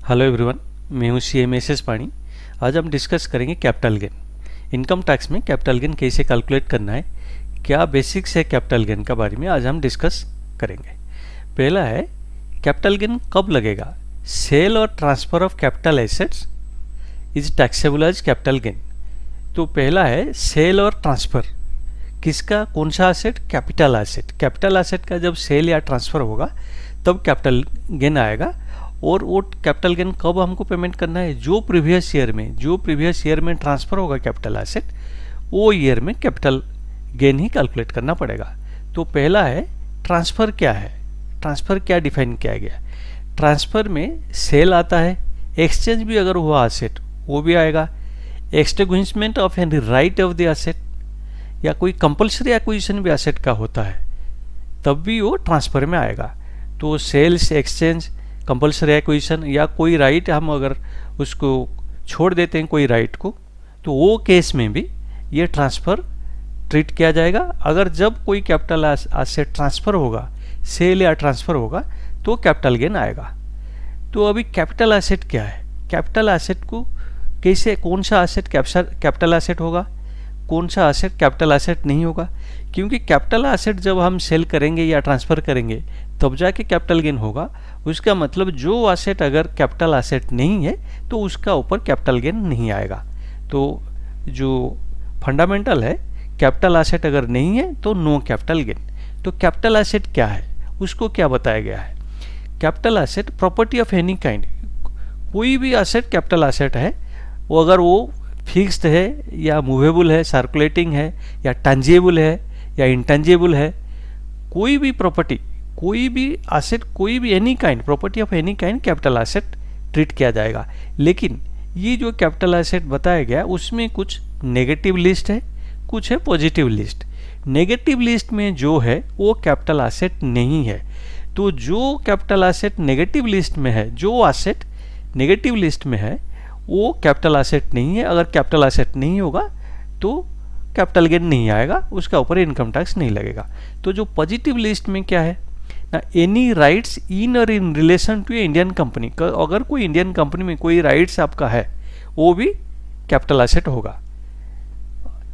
Hello everyone, मैं हूँ CMSS पानी। आज हम डिस्कस करेंगे कैपिटल गेन। इनकम टैक्स में कैपिटल गेन कैसे कैलकुलेट करना है, क्या बेसिक्स है कैपिटल गेन का बारे में आज हम डिस्कस करेंगे। पहला है कैपिटल गेन कब लगेगा। सेल और transfer of capital assets is taxable as capital gain. तो पहला है सेल और ट्रांसफ़र। किसका, कौन सा asset, capital asset. Capital asset का जब सेल या ट्रांसफ़र होगा तब कैपिटल गेन आएगा। और वो कैपिटल गेन कब हमको पेमेंट करना है, जो प्रीवियस ईयर में ट्रांसफ़र होगा कैपिटल एसेट, वो ईयर में कैपिटल गेन ही कैलकुलेट करना पड़ेगा। तो पहला है ट्रांसफ़र क्या है, ट्रांसफ़र क्या डिफाइन किया गया। ट्रांसफ़र में सेल आता है, एक्सचेंज भी अगर हुआ एसेट वो भी आएगा, extinguishment of any right of the asset या कोई कंपल्सरी एक्विजिशन भी एसेट का होता है तब भी वो ट्रांसफ़र में आएगा। तो सेल्स, एक्सचेंज, कंपल्सरी एक्विजिशन या कोई राइट हम अगर उसको छोड़ देते हैं कोई राइट को, तो वो केस में भी ये ट्रांसफ़र ट्रीट किया जाएगा। अगर जब कोई कैपिटल एसेट ट्रांसफ़र होगा, सेल या ट्रांसफ़र होगा, तो कैपिटल गेन आएगा। तो अभी कैपिटल एसेट क्या है, कैपिटल एसेट को कैसे, कौन सा एसेट कैपिटल एसेट होगा, कौन सा एसेट कैपिटल एसेट नहीं होगा। क्योंकि कैपिटल एसेट जब हम सेल करेंगे या ट्रांसफ़र करेंगे तब जाके कैपिटल गेन होगा। उसका मतलब जो एसेट अगर कैपिटल एसेट नहीं है तो उसका ऊपर कैपिटल गेन नहीं आएगा। तो जो फंडामेंटल है, कैपिटल एसेट अगर नहीं है तो नो कैपिटल गेन। तो कैपिटल एसेट क्या है, उसको क्या बताया गया है। Capital asset property of any kind, कोई भी एसेट कैपिटल एसेट है, वो अगर वो फिक्स्ड है या मूवेबल है, सर्कुलेटिंग है या टंजिबल है या इंटंजिबल है, कोई भी प्रॉपर्टी, कोई भी एसेट, कोई भी any kind, property of any kind capital asset treat किया जाएगा। लेकिन ये जो कैपिटल एसेट बताया गया उसमें कुछ नेगेटिव लिस्ट है, कुछ है पॉजिटिव लिस्ट। नेगेटिव लिस्ट में जो है वो कैपिटल एसेट नहीं है। तो जो कैपिटल एसेट नेगेटिव लिस्ट में है, जो एसेट नेगेटिव लिस्ट में है वो कैपिटल एसेट नहीं है। अगर कैपिटल एसेट नहीं होगा तो कैपिटल गेन नहीं आएगा, उसका ऊपर इनकम टैक्स नहीं लगेगा। तो जो पॉजिटिव लिस्ट में क्या है ना, एनी राइट्स इन और in relation to Indian company, अगर कोई इंडियन कंपनी में कोई राइट्स आपका है वो भी कैपिटल एसेट होगा।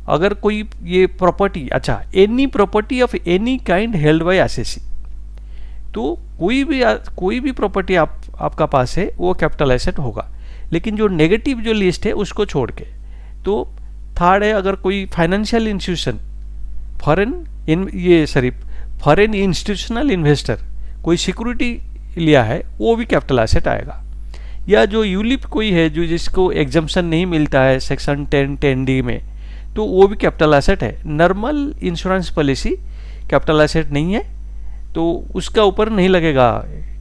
अगर कोई ये प्रॉपर्टी, अच्छा, any property of any kind held by SSC, तो कोई भी प्रॉपर्टी आपका पास है वो कैपिटल एसेट होगा। लेकिन जो नेगेटिव जो लिस्ट है उसको छोड़ के, तो थर्ड है अगर कोई financial institution, foreign institutional investor कोई सिक्योरिटी लिया है वो भी कैपिटल एसेट आएगा। या जो यूलिप कोई है जो जिसको एग्जम्पशन नहीं मिलता है सेक्शन 10(10)(d) में, तो वो भी कैपिटल एसेट है। Normal insurance policy capital asset नहीं है तो उसका ऊपर नहीं लगेगा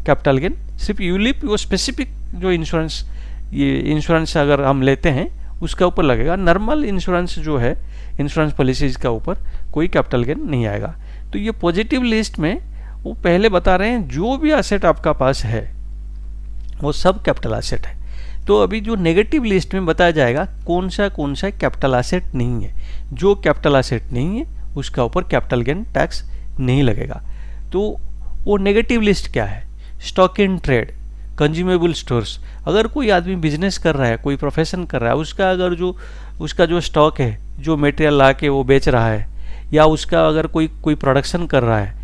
कैपिटल गेन। सिर्फ यूलिप, वो स्पेसिफिक जो इंश्योरेंस अगर हम लेते हैं उसका ऊपर लगेगा। नॉर्मल इंश्योरेंस जो है, इंश्योरेंस पॉलिसीज का ऊपर कोई कैपिटल गेन नहीं आएगा। तो ये पॉजिटिव लिस्ट में वो पहले बता रहे हैं जो भी एसेट आपका पास है वो सब कैपिटल एसेट है। तो अभी जो नेगेटिव लिस्ट में बताया जाएगा कौन सा कैपिटल एसेट नहीं है। जो कैपिटल एसेट नहीं है उसका ऊपर कैपिटल गेन टैक्स नहीं लगेगा। तो वो नेगेटिव लिस्ट क्या है, stock in trade, consumable stores. अगर कोई आदमी बिजनेस कर रहा है, कोई प्रोफेशन कर रहा है, उसका अगर उसका जो स्टॉक है, जो मटेरियल ला के वो बेच रहा है, या उसका अगर कोई प्रोडक्शन कर रहा है,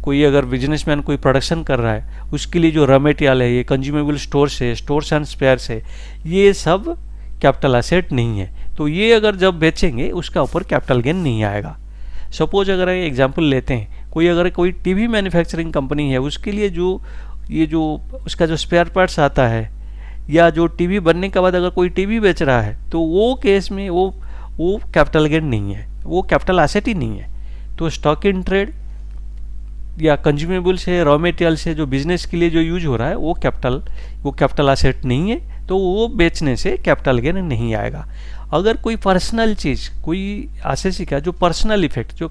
कोई अगर बिजनेसमैन कोई प्रोडक्शन कर रहा है, उसके लिए जो रॉ मटेरियल है, ये कंज्यूमेबल स्टोर्स एंड स्पेयर्स है, ये सब कैपिटल एसेट नहीं है। तो ये अगर जब बेचेंगे उसका ऊपर कैपिटल गेन नहीं आएगा। सपोज अगर एग्जांपल लेते हैं, कोई टीवी मैन्युफैक्चरिंग कंपनी है, उसके लिए जो उसका जो स्पेयर पार्ट्स आता है, या जो टीवी बनने के बाद अगर कोई टीवी बेच रहा है, तो वो केस में वो कैपिटल गेन नहीं है, वो कैपिटल एसेट ही नहीं है। तो स्टॉक इन ट्रेड या कंज्यूमेबल से, रॉ मटेरियल से जो बिजनेस के लिए जो यूज हो रहा है वो कैपिटल एसेट नहीं है, तो वो बेचने से कैपिटल गेन नहीं आएगा। अगर कोई पर्सनल चीज़, कोई एसएससी का जो पर्सनल इफेक्ट,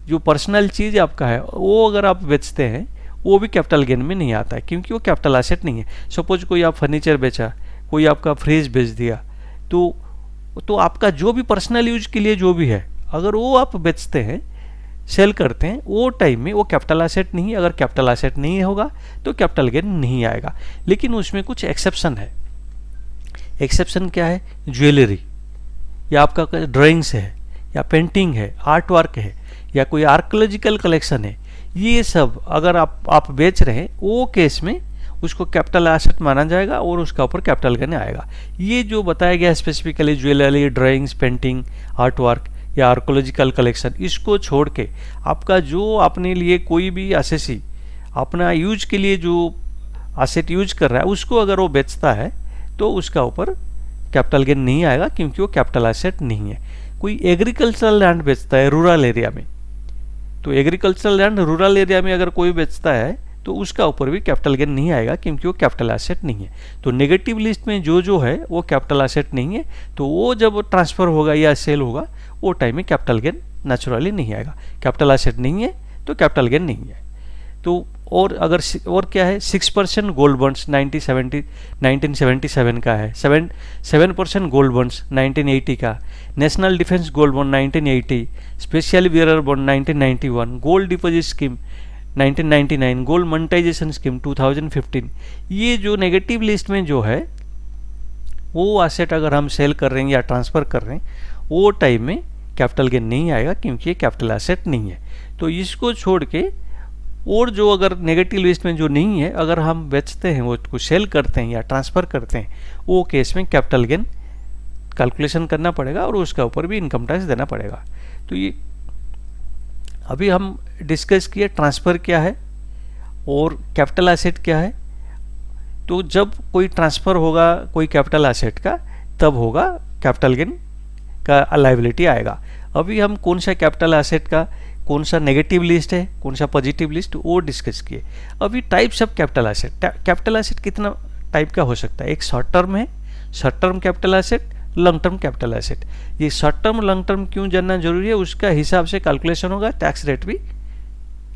जो पर्सनल चीज़ आपका है, वो अगर आप बेचते हैं वो भी कैपिटल गेन में नहीं आता है, क्योंकि वो कैपिटल एसेट नहीं है। सपोज कोई आप फर्नीचर बेचा, कोई आपका फ्रिज बेच दिया, तो आपका जो भी पर्सनल यूज के लिए जो भी है, अगर वो आप बेचते हैं सेल करते हैं वो टाइम में वो कैपिटल एसेट नहीं, अगर कैपिटल एसेट नहीं होगा तो कैपिटल गेन नहीं आएगा। लेकिन उसमें कुछ एक्सेप्शन है। एक्सेप्शन क्या है? ज्वेलरी या आपका ड्राइंग्स है या पेंटिंग है, आर्ट वर्क है या कोई आर्कोलॉजिकल कलेक्शन है, ये सब अगर आप बेच रहे हैं वो केस में उसको कैपिटल एसेट माना जाएगा और उसका ऊपर कैपिटल गेन आएगा। ये जो बताया गया specifically jewellery, drawings, painting, art work या आर्कोलॉजिकल कलेक्शन, इसको छोड़ के आपका जो अपने लिए कोई भी एसेसी अपना यूज के लिए जो एसेट यूज कर रहा है उसको अगर वो बेचता है तो उसका ऊपर कैपिटल गेन नहीं आएगा, क्योंकि वो कैपिटल एसेट नहीं है। कोई एग्रीकल्चरल लैंड बेचता है रूरल एरिया में, तो एग्रीकल्चरल लैंड रूरल एरिया में अगर कोई बेचता है तो उसका ऊपर भी कैपिटल गेन नहीं आएगा, क्योंकि वो कैपिटल एसेट नहीं है। तो नेगेटिव लिस्ट में जो है वो कैपिटल एसेट नहीं है, तो वो जब ट्रांसफर होगा या सेल होगा वो टाइम में कैपिटल गेन नेचुरली नहीं आएगा। कैपिटल एसेट नहीं है तो कैपिटल गेन नहीं है। तो और अगर और क्या है, 6% गोल्ड बॉन्ड्स 1977 का है, 7% गोल्ड बॉन्ड्स 1980 का, national defence gold bond 1980, special bearer bond 1991, gold deposit scheme 1999, gold monetisation scheme 2015। ये जो नेगेटिव लिस्ट में जो है वो एसेट अगर हम सेल कर रहे हैं या ट्रांसफ़र कर रहे हैं वो टाइम में कैपिटल गेन नहीं आएगा, क्योंकि ये कैपिटल एसेट नहीं है। तो इसको छोड़ के और जो अगर नेगेटिव लिस्ट में जो नहीं है अगर हम बेचते हैं, वो को सेल करते हैं या ट्रांसफ़र करते हैं, वो केस में कैपिटल गेन कैलकुलेशन करना पड़ेगा और उसका ऊपर भी इनकम टैक्स देना पड़ेगा। तो ये अभी हम डिस्कस किए ट्रांसफ़र क्या है और कैपिटल एसेट क्या है। तो जब कोई ट्रांसफ़र होगा कोई कैपिटल एसेट का तब होगा कैपिटल गेन का लायबिलिटी आएगा। अभी हम कौन सा कैपिटल एसेट का कौन सा नेगेटिव लिस्ट है, कौन सा पॉजिटिव लिस्ट, वो डिस्कस किए। अभी types of capital asset, capital asset कितना टाइप का हो सकता है? एक शॉर्ट टर्म है, short term capital asset, long term capital asset. ये शॉर्ट टर्म लॉन्ग टर्म क्यों जानना जरूरी है, उसका हिसाब से कैलकुलेशन होगा, टैक्स रेट भी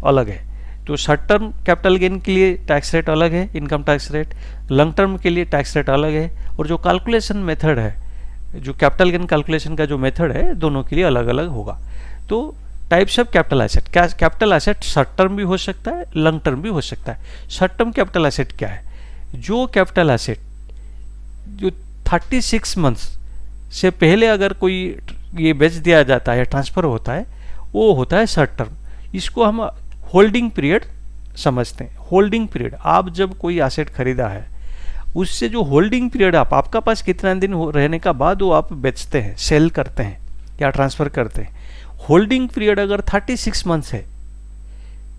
अलग है। तो शॉर्ट टर्म कैपिटल गेन के लिए टैक्स रेट अलग है, income tax rate, long term के लिए टैक्स रेट अलग है, और जो कैलकुलेशन मेथड है, जो कैपिटल गेन कैलकुलेशन का जो मेथड है, दोनों के लिए अलग अलग होगा। तो types of capital asset, capital asset short term भी हो सकता है, लॉन्ग टर्म भी हो सकता है। शॉर्ट टर्म कैपिटल एसेट क्या है? जो कैपिटल एसेट जो 36 मंथ्स से पहले अगर कोई ये बेच दिया जाता है या ट्रांसफ़र होता है, वो होता है शॉर्ट टर्म। इसको हम होल्डिंग पीरियड समझते हैं। होल्डिंग पीरियड, आप जब कोई एसेट खरीदा है उससे जो होल्डिंग पीरियड आपका पास कितना दिन रहने का बाद वो आप बेचते हैं, सेल करते हैं या ट्रांसफ़र करते हैं, होल्डिंग पीरियड अगर 36 मंथ्स है,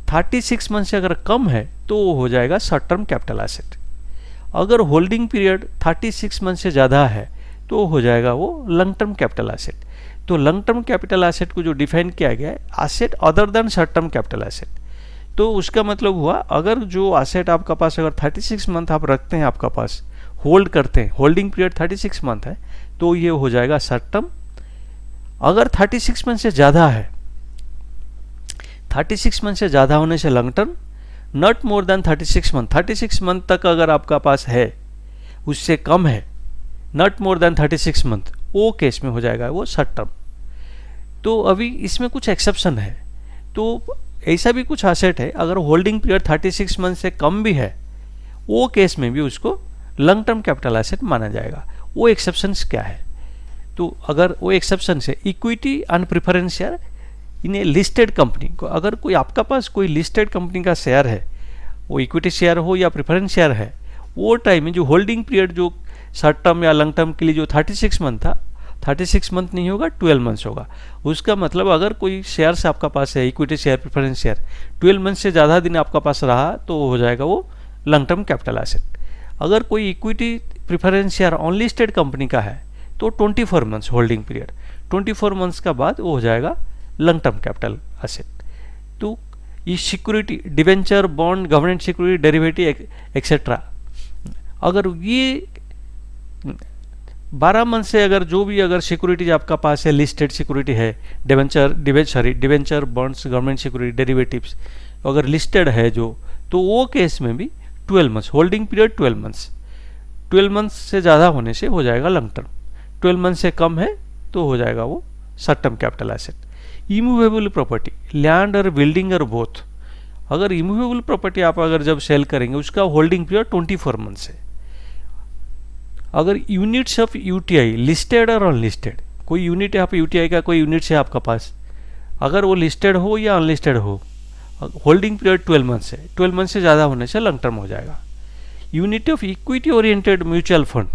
36 मंथ से अगर कम है तो वो हो जाएगा शॉर्ट टर्म कैपिटल एसेट। अगर होल्डिंग पीरियड 36 मंथ से ज़्यादा है तो हो जाएगा वो लॉन्ग टर्म कैपिटल एसेट। तो लॉन्ग टर्म कैपिटल एसेट को जो डिफाइन किया गया है, asset other than short term capital asset. तो उसका मतलब हुआ अगर जो एसेट आपका पास अगर 36 मंथ आप रखते हैं, आपका पास होल्ड करते हैं, होल्डिंग पीरियड 36 मंथ है, तो ये हो जाएगा शॉर्ट टर्म। अगर 36 मंथ से ज़्यादा है, 36 मंथ से ज़्यादा होने से long term, not more than 36 month, 36 month तक अगर आपका पास है, उससे कम है, नॉट मोर देन 36 मंथ, वो केस में हो जाएगा वो शॉर्ट टर्म। तो अभी इसमें कुछ एक्सेप्शन है। तो ऐसा भी कुछ एसेट है अगर होल्डिंग पीरियड 36 मंथ से कम भी है, वो केस में भी उसको लॉन्ग टर्म कैपिटल एसेट माना जाएगा। वो एक्सेप्शंस क्या है? तो अगर वो एक्सेप्शन है, equity and preference share in A listed company को, अगर कोई आपका पास कोई लिस्टेड कंपनी का शेयर है, वो इक्विटी शेयर हो या प्रेफरेंस शेयर है, वो टाइम में जो होल्डिंग पीरियड जो शॉर्ट टर्म या लॉन्ग टर्म के लिए जो 36 मंथ था, 36 मंथ नहीं होगा, 12 मंथ्स होगा। उसका मतलब अगर कोई शेयर्स आपका पास है, equity share, preference share, 12 month से ज़्यादा दिन आपका पास रहा तो हो जाएगा वो लॉन्ग टर्म कैपिटल एसेट। अगर कोई equity preference share unlisted company का है तो 24 मंथ्स होल्डिंग पीरियड, 24 मंथ्स का बाद वो हो जाएगा लॉन्ग टर्म कैपिटल एसेट। तो ये security, debenture, bond, government security, derivative etcetera, अगर ये 12 मंथ से अगर जो भी अगर सिक्योरिटीज आपका पास है, लिस्टेड सिक्योरिटी है, debenture, bonds, government security, derivatives अगर लिस्टेड है जो, तो वो केस में भी 12 months, holding period 12 months, 12 months से ज़्यादा होने से हो जाएगा लॉन्ग टर्म, 12 मंथ से कम है तो हो जाएगा वो short term capital asset. Immovable property, land और बिल्डिंग और बोथ, अगर इमूवेबल प्रॉपर्टी आप अगर जब सेल करेंगे उसका होल्डिंग पीरियड 24 मंथ्स है। अगर यूनिट्स ऑफ यूटीआई लिस्टेड और अनलिस्टेड, कोई यूनिट है आप यूटीआई का कोई यूनिट्स है आपका पास, अगर वो लिस्टेड हो या अनलिस्टेड हो, होल्डिंग पीरियड 12 मंथ्स है, 12 मंथ से ज़्यादा होने से लॉन्ग टर्म हो जाएगा। Unit of equity oriented mutual fund,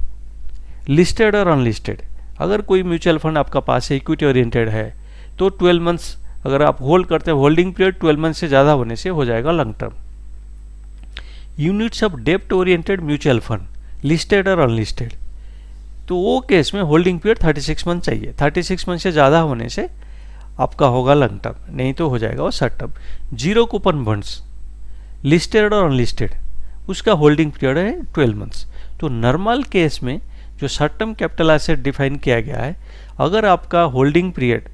listed और अनलिस्टेड, अगर कोई म्यूचुअल फंड आपका पास है इक्विटी ओरिएंटेड है तो 12 मंथ्स अगर आप होल्ड करते हैं, होल्डिंग पीरियड 12 मंथ से ज़्यादा होने से हो जाएगा लॉन्ग टर्म। यूनिट्स ऑफ डेप्ट ओरिएंटेड म्यूचुअल फंड, लिस्टेड और अनलिस्टेड, तो वो केस में होल्डिंग पीरियड 36 मंथ चाहिए, 36 मंथ से ज़्यादा होने से आपका होगा लॉन्ग टर्म, नहीं तो हो जाएगा वो short term. Zero coupon bonds, listed और अनलिस्टेड, उसका होल्डिंग पीरियड है 12 मंथ्स। तो नॉर्मल केस में जो short term capital asset define किया गया है, अगर आपका holding period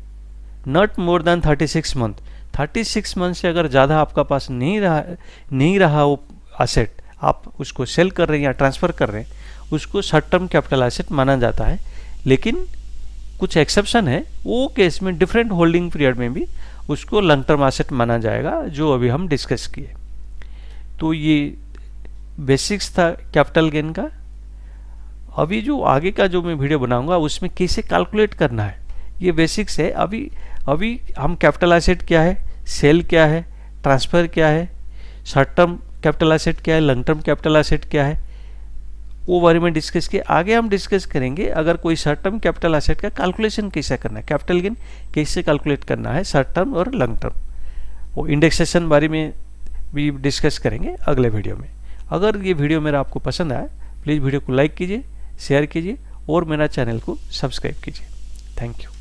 not more than 36 month, 36 month से अगर ज़्यादा आपका पास नहीं रहा वो एसेट, आप उसको सेल कर रहे हैं या ट्रांसफ़र कर रहे हैं, उसको शॉर्ट टर्म कैपिटल एसेट माना जाता है। लेकिन कुछ एक्सेप्शन है, वो केस में डिफरेंट होल्डिंग पीरियड में भी उसको लॉन्ग टर्म एसेट माना जाएगा, जो अभी हम डिस्कस किए। तो ये बेसिक्स था कैपिटल गेन का। अभी जो आगे का जो मैं वीडियो बनाऊंगा उसमें कैसे कैलकुलेट करना है, ये बेसिक्स है। अभी हम कैपिटल एसेट क्या है, सेल क्या है, ट्रांसफ़र क्या है, शॉर्ट टर्म कैपिटल एसेट क्या है, लॉन्ग टर्म कैपिटल एसेट क्या है, वो बारे में डिस्कस किए। आगे हम डिस्कस करेंगे अगर कोई शॉर्ट टर्म कैपिटल एसेट का कैलकुलेशन कैसे करना है, कैपिटल गेन कैसे कैलकुलेट करना है शॉर्ट टर्म और लॉन्ग टर्म, वो इंडेक्सेशन बारे में भी डिस्कस करेंगे अगले वीडियो में। अगर ये वीडियो मेरा आपको पसंद आया, प्लीज़ वीडियो को लाइक कीजिए, शेयर कीजिए और मेरा चैनल को सब्सक्राइब कीजिए। Thank you.